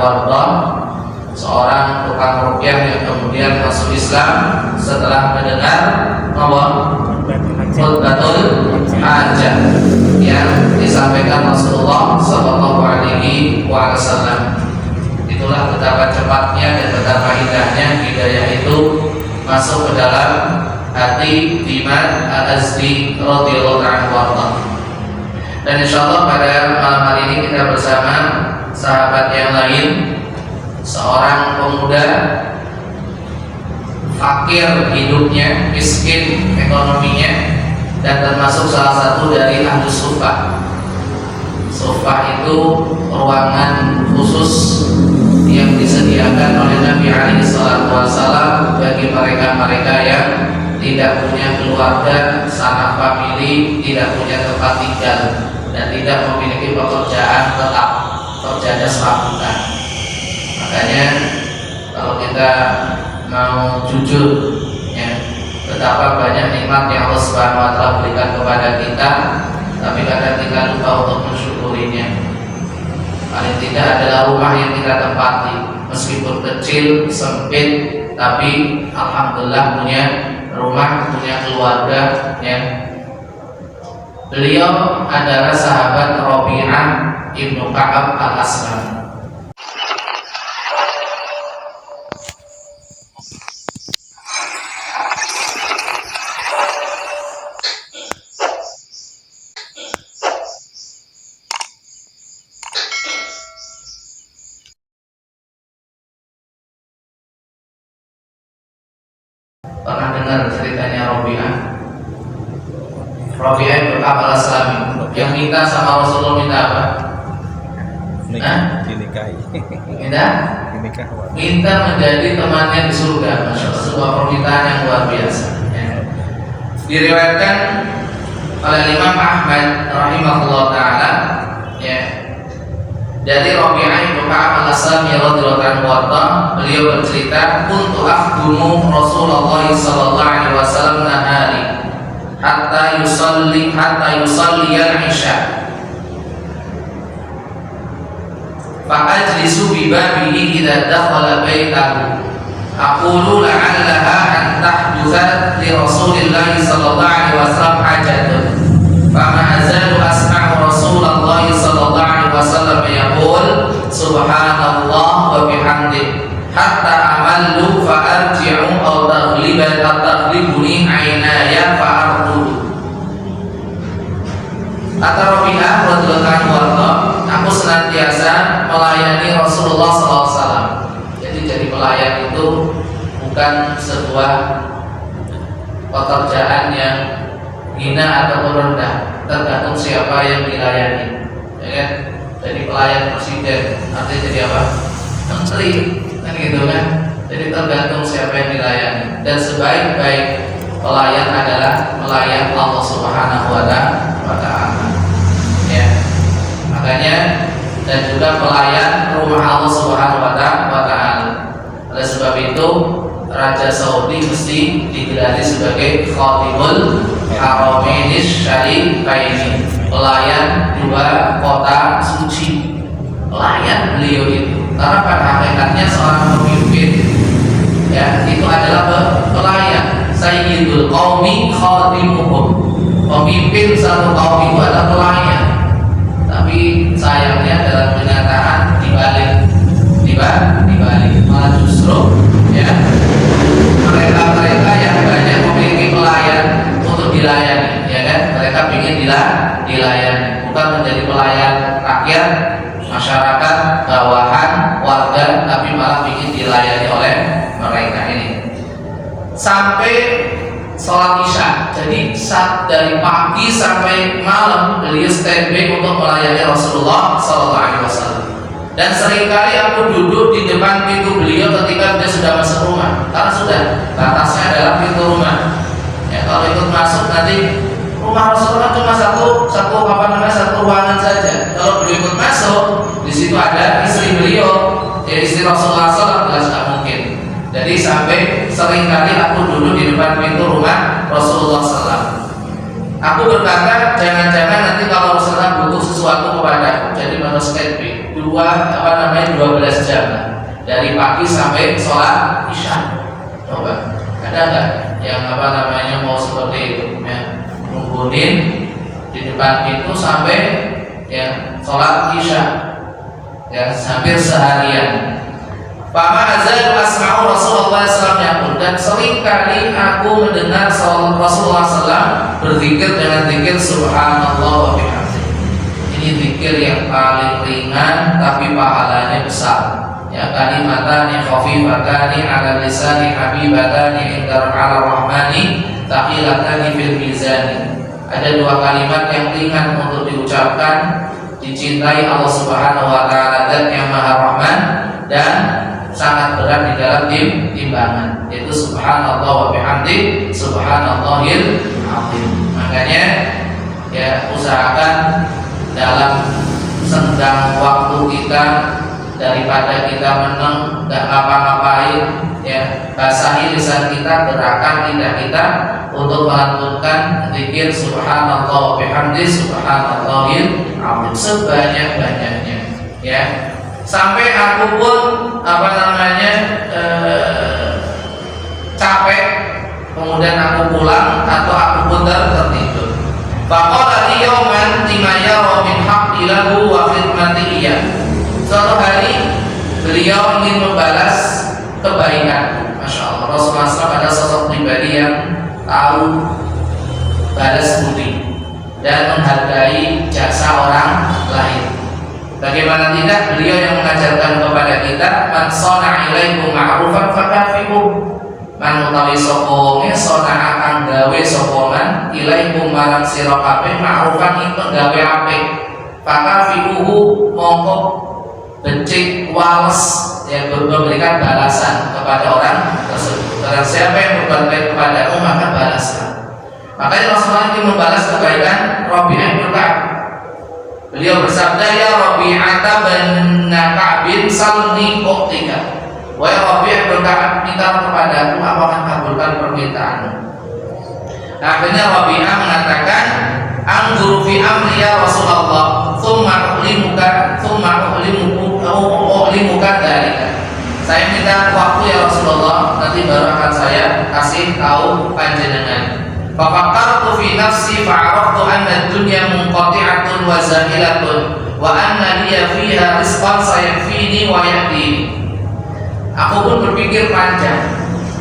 warḍah, seorang tukang ruqyah yang kemudian masuk Islam setelah mendengar khutbatul hajah yang disampaikan Rasulullah sallallahu alaihi wasallam. Itulah betapa cepatnya dan betapa indahnya hidayah itu masuk ke dalam hati Diman Al-Azdi radhiyallahu anhu. Dan insyaallah pada malam hari ini kita bersama sahabat yang lain, seorang pemuda fakir hidupnya, miskin ekonominya, dan termasuk salah satu dari ahli sufah. Sufah itu ruangan khusus yang disediakan oleh Nabi alaihi salatu wasallam bagi mereka-mereka yang tidak punya keluarga, sanak famili, tidak punya tempat tinggal, dan tidak memiliki pekerjaan tetap, pekerjaan serabutan. Makanya kalau kita mau jujur, ya, betapa banyak nikmat yang Allah Subhanahu wa taala berikan kepada kita, tapi kadang kita lupa untuk mensyukurinya. Paling tidak adalah rumah yang kita tempati, meskipun kecil, sempit, tapi alhamdulillah punya rumah, punya keluarga, ya. Beliau adalah sahabat Rabi'ah ibnu Ka'ab al-Aslami. Pernah dengar ceritanya Rabi'ah? Rabi'ah ibnu Ka'ab al-Aslami yang minta sama Rasulullah minta apa? Dinikahi. Minta menjadi temannya di surga. Masya Allah, sebuah permintaan yang luar biasa, ya. Diriwayatkan oleh Imam Ahmad rahimahullah taala, ya, dari Rabi'ah ibnu Ka'ab al-Aslami radhiyallahu anhu, beliau bercerita, kuntu akhdumu Rasulullah sallallahu alaihi wasallam nahari hatta yusalli al-isya fa ajlisu bi babihi idza dakhala baitahu aqulu la'allaha an tahdutha li Rasulillah sallallahu alaihi wasallam hajatun fama azalu asma'u Rasulullah sallallahu alaihi wasallam yaqul subhanallah wa bihamdihi hatta amallu fa arji'u aw taghlibuni aynaya fa ardu. Kata Rabi'ah radhiyallahu anhu, aku senantiasa melayani Rasulullah SAW. Jadi pelayan itu bukan sebuah pekerjaan yang hina ataupun rendah, tergantung siapa yang dilayani, ya kan? Jadi pelayan presiden artinya jadi apa? Menteri, kan gitu kan? Jadi tergantung siapa yang dilayani. Dan sebaik-baik pelayan adalah pelayan Allah Subhanahu wa taala. Ya. Makanya dan juga pelayan rumah Allah Subhanahu wa taala. Oleh sebab itu Raja Saudi mesti digelari sebagai Khatibul Haramainish Syarifaini, pelayan dua kota suci. Pelayan beliau itu, karena pada hakikatnya seorang pemimpin, ya, itu adalah pelayan. Sayyidul qaumi khadimuhum, pemimpin satu kaum itu adalah pelayan. Tapi sayangnya dalam kenyataan dibalik malah justru, ya, mereka yang banyak memiliki pelayan untuk dilayani, ya kan? Mereka ingin dilayani, bukan menjadi pelayan rakyat, masyarakat, bawahan, warga, tapi malah ingin dilayani oleh mereka ini. Sampai sholat isya, jadi dari pagi sampai malam beliau standby untuk melayani Rasulullah SAW. Dan seringkali aku duduk di depan pintu beliau ketika dia sudah masuk rumah, karena sudah batasnya adalah pintu rumah. Ya, kalau ikut masuk nanti rumah Rasulullah cuma satu ruangan saja. Kalau beliau ikut masuk, di situ ada istri beliau, ya, istri Rasulullah SAW, jelas tidak mungkin. Jadi sampai seringkali aku duduk di depan pintu rumah Rasulullah SAW. Aku berkata, jangan-jangan nanti kalau Rasulullah butuh sesuatu kepada aku, jadi harus standby. 12 jam dari pagi sampai sholat isya. Coba ada nggak yang mau seperti itu ya, nungguin di depan pintu sampai ya sholat isya ya, hampir seharian. Fama azal asma'u Rasulullah SAW, dan seringkali aku mendengar Rasulullah SAW berzikir dengan zikir subhanallah wa bihamdih. Ini zikir yang paling ringan tapi pahalanya besar. Ya, kalimatani khafifatani 'ala lisani habibatani 'inda ar-rahmani thaqilatani fil mizani. Ada dua kalimat yang ringan untuk diucapkan, dicintai Allah Subhanahu wa taala dan yang Maha Rahman, dan sangat berat di dalam timbangan, yaitu subhanallah wa bihamdi subhanallahil azim. Makanya ya usahakan dalam senggang waktu kita, daripada kita meneng nggak ngapa-ngapain ya, basahi lisan kita, gerakan lidah kita untuk melantunkan zikir subhanallah wa bihamdi subhanallahil azim sebanyak-banyaknya ya. Sampai aku pun capek, kemudian aku pulang atau aku pun tertidur. Faqala li yawman lima yara min haqqi lahu wa khidmati iya. Suatu hari beliau ingin membalas kebaikan. Masya Allah, Rasulullah SAW adalah sosok pribadi yang tahu balas budi dan menghargai jasa orang lain. Bagaimana tidak, beliau yang mengajarkan kepada kita, man sona ilaikum ma'rufan fakafi'u, man utawi sapa sona akan gawe sapa man ilaikum marang sira kabeh ma'rufan ing gawe apik, fakafi'uhu mongko becik wales yang memberikan balasan kepada orang tersebut. Barang siapa yang berbuat baik kepadamu maka balaslah. Makanya Rasulullah ingin membalas kebaikan Rabi'ah bin Ka'ab. Beliau bersabda, ya Rabi'ata bin Ka'bin salni uqtika. Wahai Rabi'ah bin Ka'ab, minta kepadaku, aku akan kabulkan permintaanmu. Akhirnya Rabi'ah mengatakan, anzur fi amri ya Rasulullah, thumma ulimuka dzalika. Saya minta waktu ya Rasulullah, nanti baru akan saya kasih tahu panjenengan. Fafakkartu fi nafsi fa'araftu anna ad-dunya munqati'atun wa zahilatun wa anna liya fiha rizqan sayakfini wa yahdini. Aku pun berpikir panjang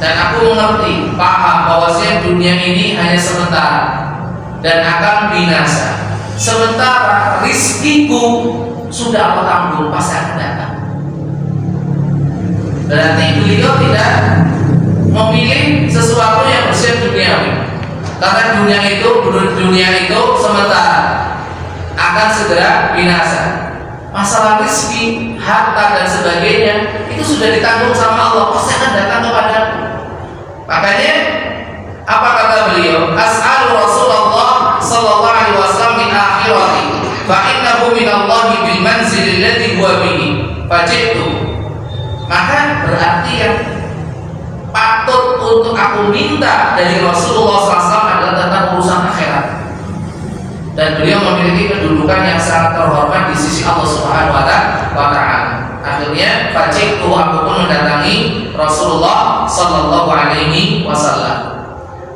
dan aku mengerti, paham bahwasanya dunia ini hanya sementara dan akan binasa. Sementara rizkiku sudah aku tanggung, pasti akan datang. Berarti beliau tidak memilih sesuatu yang bersifat duniawi. Karena dunia itu sementara, akan segera binasa. Masalah rezeki, harta dan sebagainya itu sudah ditanggung sama Allah, pasti akan datang kepadamu. Makanya apa kata beliau? As'alu Rasulullah sallallahu alaihi wasallam min akhirati fa innahu min Allahi bil manzil alladhi huwa bihi fajitu. Maka berarti yang patut untuk aku minta dari Rasulullah SAW adalah tentang urusan akhirat, dan beliau memiliki kedudukan yang sangat terhormat di sisi Allah Subhanahu wa Ta'ala. Akhirnya fajitu, aku pun mendatangi Rasulullah Sallallahu Alaihi Wasallam.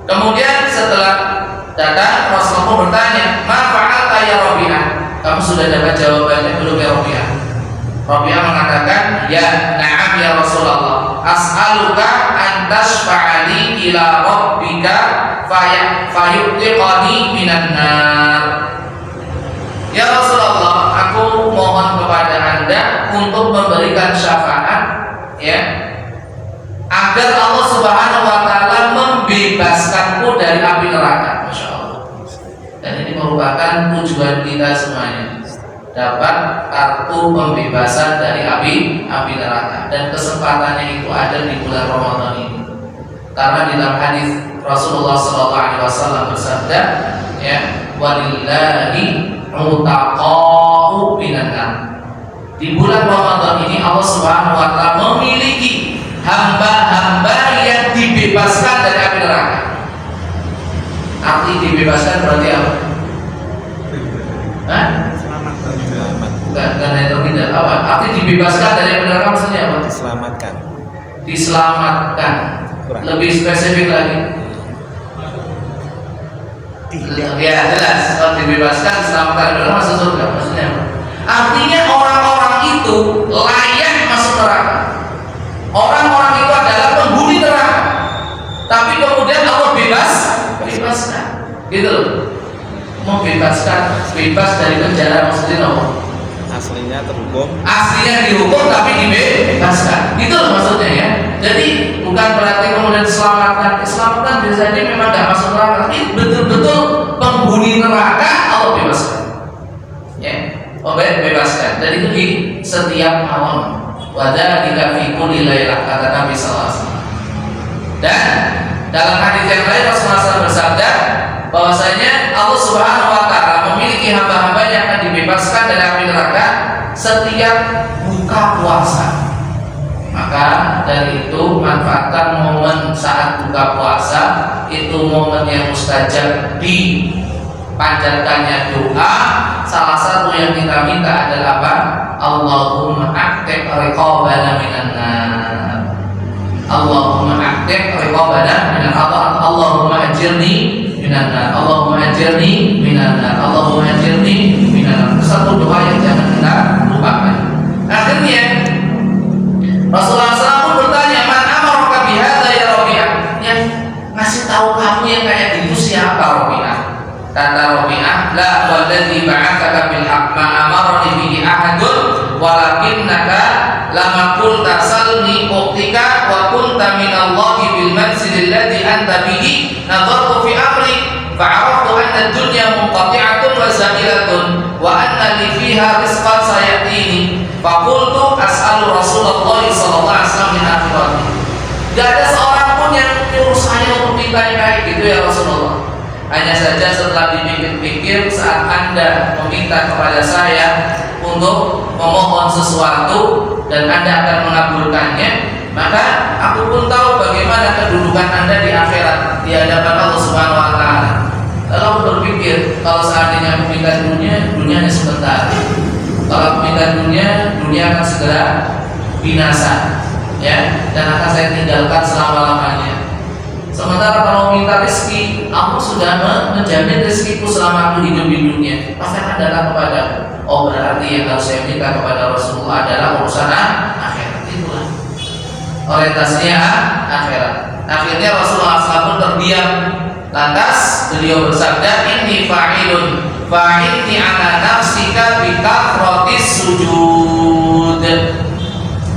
Kemudian setelah datang, Rasulullah pun bertanya, ma fa'alta ya Rabi'ah? Kamu sudah dapat jawabannya belum ya Rabi'ah? Rabi'ah mengatakan, ya na'am ya Rasulullah, as'aluka an tashfa'ali ila rabbika fayu'tiqani minan nar. Ya Rasulullah, aku mohon kepada Anda untuk memberikan syafaat ya, agar Allah Subhanahu wa taala membebaskanku dari api neraka. Masya Allah. Dan ini merupakan tujuan kita semuanya, dapat kartu pembebasan dari api neraka, dan kesempatannya itu ada di bulan Ramadan ini. Karena di dalam hadis Rasulullah SAW bersabda, ya, walillahi mutaqa'u minan. Di bulan Ramadan ini Allah Subhanahu wa taala memiliki hamba-hamba yang dibebaskan dari api neraka. Arti dibebaskan berarti apa? Hah? Bukan dari terpidana. apa? Arti dibebaskan dari neraka maksudnya apa? Diselamatkan. Diselamatkan. Lebih spesifik lagi. Tidak. Ya jelas. Kalau dibebaskan, diselamatkan dari neraka masuk surga. Maksudnya apa? Artinya orang-orang itu layak masuk neraka. Orang-orang itu adalah penghuni neraka. Tapi kemudian Allah bebaskan. Gitu loh. Membebaskan, bebas dari penjara maksudnya apa? Aslinya terhukum. Aslinya dihukum tapi dibebaskan. Gitu loh maksudnya ya. Jadi bukan berarti kemudian diselamatkan bisa jadi memang tidak masuk neraka. Tapi betul-betul penghuni neraka Allah bebaskan. Ya, Allah bebaskan. Dan itu di setiap malam. Wadzalika fi kulli lailah, kata Nabi sallallahu alaihi wasallam. Dan dalam hadis yang lain Rasulullah SAW bersabda bahwasanya Allah Subhanahu wa taala memiliki hamba-hamba yang akan dibebaskan dari api neraka setiap buka puasa. Maka dari itu manfaatkan momen saat buka puasa, itu momen yang mustajab dipanjatkannya doa. Salah satu yang kita minta adalah apa? Allahumma a'tiq riqabana minan nar. Allahumma a'tiq riqabana minan nar. Allahumma ajirni minan nar. Allahumma ajirni minan nar. Allahumma ajirni minan nar. Satu doa yang jangan kita lupakan. Akhirnya Rasulullah SAW bertanya, "Man amaraka bihadza ya Rabi'ah?" Yang ngasih tahu kamu yang kayak gitu siapa, Rabi'ah? Kata Rabi'ah, "La walladzi ba'atsaka bil haqq ma amarani bihi ahadun walakinnaka lama qulta salni uqtika wa kunta minallahi bil manzil alladzi anta bihi nadartu fi amri fa'araftu anna ad-dunya munqati'atun wa za'ilatun wa anna li fiha rizqan sayatini faqultu as'alu Rasulullah sallallahu alaihi wasallam min akhirati." Gak ada seorang pun yang nyuruh saya untuk minta kayak gitu ya Rasulullah. Hanya saja setelah dipikir-pikir saat Anda meminta kepada saya untuk memohon sesuatu dan Anda akan mengabulkannya, maka aku pun tahu bagaimana kedudukan Anda di akhirat di hadapan Allah Subhanahu wa taala. Lalu aku berpikir, kalau seandainya aku minta dunia, dunianya sebentar. Kalau aku minta dunia, dunia akan segera binasa, ya, dan akan saya tinggalkan selama-lamanya. Sementara kalau minta rezeki, aku sudah menjamin rezekiku selama aku hidup di dunia. Pasti akan datang kepadaku. Oh, berarti yang harus saya minta kepada Rasulullah adalah urusan akhirat. Itulah orientasinya akhirat. Akhirnya Rasulullah SAW terdiam. Lantas beliau bersabda, "Inni fa'ilun fa'inni ala nafsika bi kathratis sujud."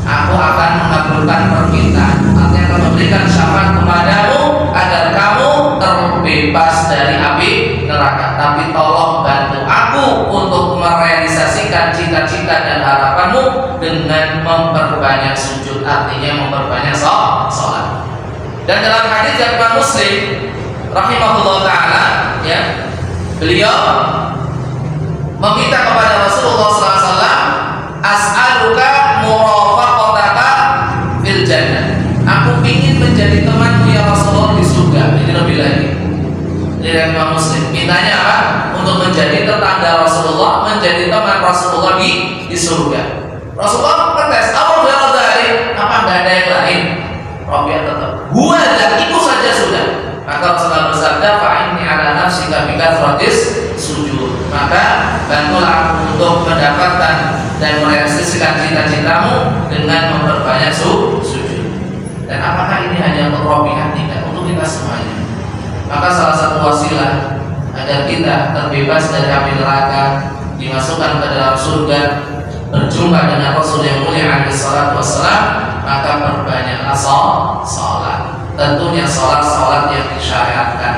Aku akan mengabulkan permintaan. Artinya akan memberikan syafaat kepadamu agar kamu terbebas dari api neraka. Tapi tolong bantu aku untuk merealisasikan cita-cita dan harapanmu dengan memperbanyak sujud. Artinya memperbanyak sholat. Dan dalam hadis yang Imam Muslim rahimahullah taala, ya, beliau meminta kepada Rasulullah SAW, "As'aluka murafaqataka fil jannah." Aku ingin menjadi temanmu ya Rasulullah di surga. Ini lebih lagi. Dari Imam Muslim mintanya apa? Untuk menjadi tetangga Rasulullah, menjadi teman Rasulullah di surga. Rasulullah protes, "Apa dari? Apa enggak ada yang lain?" Rabi'ah tetap, "Gua dan itu saja sudah." Maka Rasulullah bersabda, "Fa'inni ala nafsika bi kathratis sujud." Maka bantulah aku untuk mendapatkan dan merealisasikan cita-citamu dengan memperbanyak sujud. Dan apakah ini hanya untuk Rabi'ah? Tidak, untuk kita semuanya. Maka salah satu wasilah agar kita terbebas dari api neraka, dimasukkan ke dalam surga, berjumpa dengan Rasul yang mulia alaihi salatu wassalam, maka perbanyaklah salat. Tentunya salat yang disyariatkan,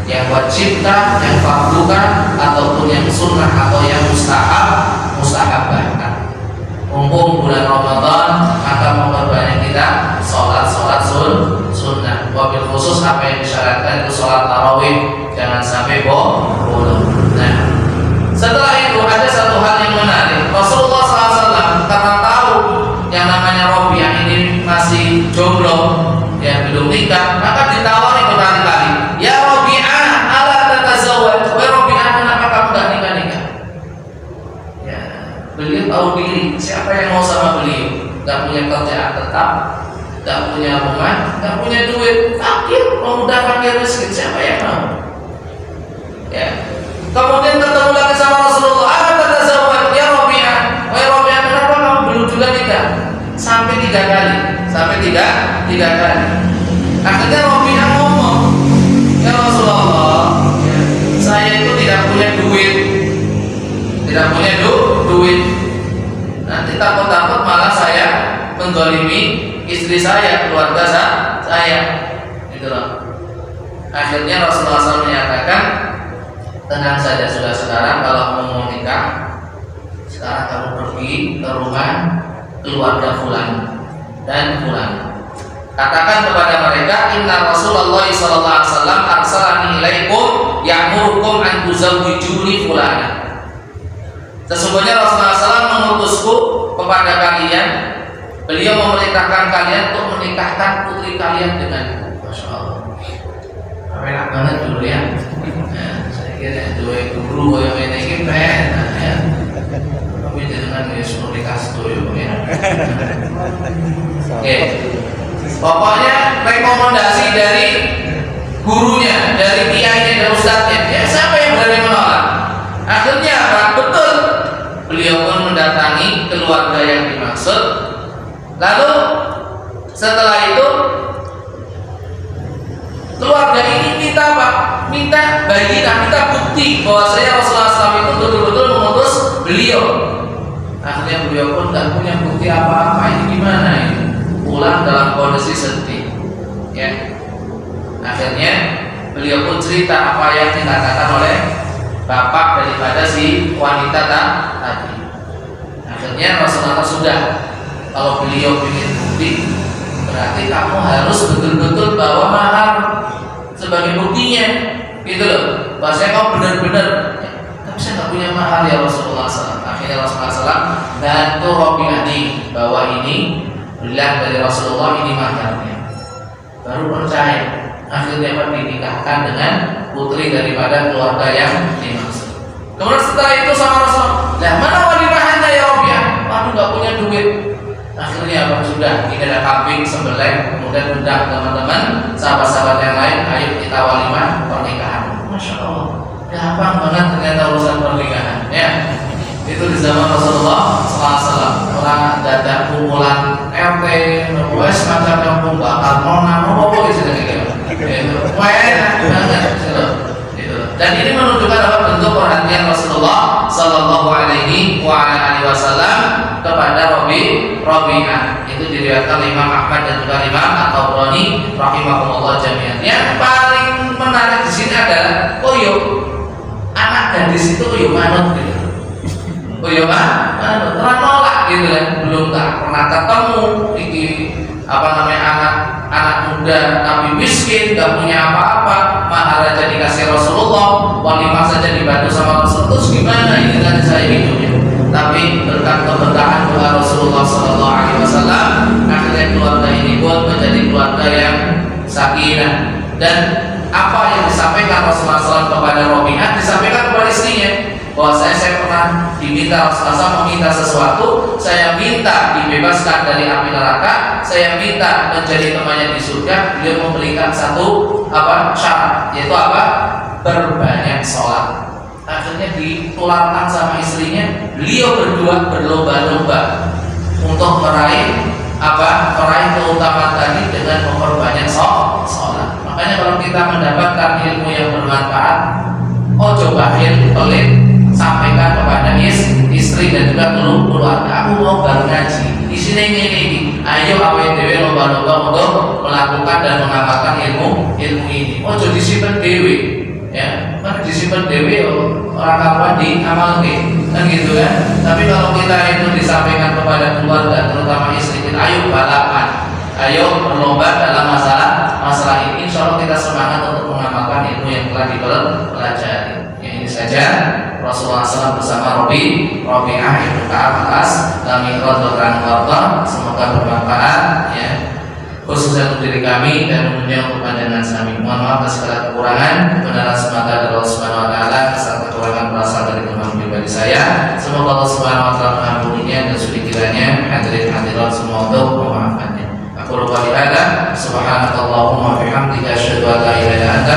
yang wajibkah, yang fardukah, ataupun yang sunnah atau yang mustahabahkan. Mumpung bulan Ramadan, maka memperbanyak kita salat sunnah. Wabil khusus apa yang disyariatkan itu salat tarawih, jangan sampai bolong. Nah, setelah itu ada satu hal yang menarik. Rasulullah SAW karena tahu yang namanya Rabi'ah ini masih jomblo, ya belum nikah, maka ditawari berkali-kali, "Ya Rabi'ah, ala tatazawwaj?" Wahai Rabi'ah, kenapa kamu gak nikah? Ya, beliau tahu diri siapa punya kerjaan tetap, nggak punya rumah, nggak punya duit, fakir, pemuda fakir miskin, siapa yang mau? Ya. Kemudian ketemu lagi sama Rasulullah, apa kata sahabat? Ya Rabi'ah, wahai Rabi'ah, kenapa kamu belum juga nikah? Sampai tiga kali. Akhirnya Rabi'ah ngomong, ya Rasulullah, saya itu tidak punya duit. Nanti takut-takut malah saya mendzalimi istri saya, keluarga saya. Gitu loh. Akhirnya Rasulullah SAW menyatakan, tenang saja sudah, sekarang kalau mau nikah, sekarang kamu pergi ke rumah keluarga fulan dan fulan. Katakan kepada mereka, inna Rasulullah sallallahu alaihi wasallam arsalani ilaikum ya'murukum an tuzawwijuni fulana. Sesungguhnya Rasulullah SAW mengutusku kepada kalian, beliau memerintahkan kalian untuk menikahkan putri kalian denganku. Masya Allah, enak banget dulu ya. Saya kira dua guru yang ini enak ya. Tapi jangan Yesus nikah setuju ya. Oke. Pokoknya rekomendasi dari gurunya, dari kiainya, dari ustadznya, ya siapa yang berani menolak? Akhirnya apa? Betul, beliau pun mendatangi keluarga yang dimaksud. Lalu setelah itu keluarga ini minta apa? Minta bayinah, minta bukti bahwa saya Rasulullah SAW itu betul-betul mengutus beliau. Akhirnya beliau pun tidak punya bukti apa-apa. Ini gimana ini? Pulang dalam kondisi sedih. Ya. Akhirnya beliau pun cerita apa yang dikatakan oleh bapak daripada si wanita tadi. Akhirnya Rasulullah sudah, kalau beliau ingin bukti, berarti kamu harus betul-betul bawa mahar sebagai buktinya, gitu loh. Bahasanya kamu benar-benar, tapi saya nggak punya mahar ya Rasulullah SAW. Akhirnya Rasulullah SAW bantu Rabi'ah nih, bahwa ini bilang dari Rasulullah, ini maharnya. Baru percaya. Akhirnya dinikahkan dengan putri daripada keluarga yang dimaksud. Kemudian setelah itu sama Rasul, lah mana walimahannya ya Rabi'ah? Waduh, nggak punya duit. Akhirnya apa? Sudah, ini ada kambing sembelih, kemudian undang teman-teman, sahabat-sahabat yang lain, ayo kita walimah pernikahan. Masya Allah, gampang banget ternyata urusan pernikahan. Ya, itu di zaman Rasulullah SAW. Orang datang kumpulan RT, semacam kampung bakal nona, apa gitu gitu. Enak banget gitu. Dan ini menunjukkan apa? Bentuk perhatian Rasulullah Sallallahu Alaihi Wasallam kepada Rabi'ah. Itu diriwayatkan Imam Ahmad dan juga Imam At-Tabrani rahimahumullah jami'an. Yang paling menarik di sini adalah anak gadis itu manut gitu. Manut, terang nolak gitu kan. Belum tak pernah ketemu anak muda tapi miskin, gak punya apa-apa, mahar aja dikasih Rasulullah, walimah saja dibantu sama Rasul. Terus gimana ini tadi saya hidupnya? Tapi berkat keberkahan doa Rasulullah SAW, akhirnya keluarga ini pun menjadi keluarga yang sakinah. Dan apa yang disampaikan Rasulullah SAW kepada Rabi'ah disampaikan kepada istrinya, bahwa saya pernah diminta Rasulullah SAW meminta sesuatu, saya minta dibebaskan dari api neraka, saya minta menjadi temannya di surga. Beliau memberikan satu syarat, yaitu berbanyak sholat. Akhirnya ditularkan sama istrinya, beliau berdua berlomba-lomba untuk meraih keutamaan tadi dengan memperbanyak sholat. Makanya kalau kita mendapatkan ilmu yang bermanfaat, cobain pelit, sampaikan kepada istri dan juga keluarga. Aku mau baru ngaji di sini ini. Ayo awet dewe lomba-lomba untuk melakukan dan mengamalkan ilmu ini. Ojo disimpan dewe, ya. Mana disimpan dewe orang kapan diamalkan, kan gitu kan. Tapi kalau kita itu disampaikan kepada keluarga, terutama istri kita, ayo balapan, ayo berlomba dalam masalah ini. Insya Allah kita semangat untuk mengamalkan ilmu yang telah dipelajari. Ini saja Rasulullah SAW bersama Rabi'ah Ibnu Ka'ab al-As, kami radhiyallahu anhu. Semoga bermanfaat ya. khususnya untuk diri kami dan umumnya untuk pandangan kami. Mohon maaf atas segala kekurangan, kebenaran semata dari Allah Subhanahu Wa Taala, kesalahan kekurangan berasal dari teman pribadi saya. Semoga Allah Subhanahu Wa Taala mengampuninya dan sudi kiranya hadirin hadirat semua untuk memaafkannya. Aku lupa dihada, subhanakallahumma wa bihamdika asyhadu an la ilaha illa anta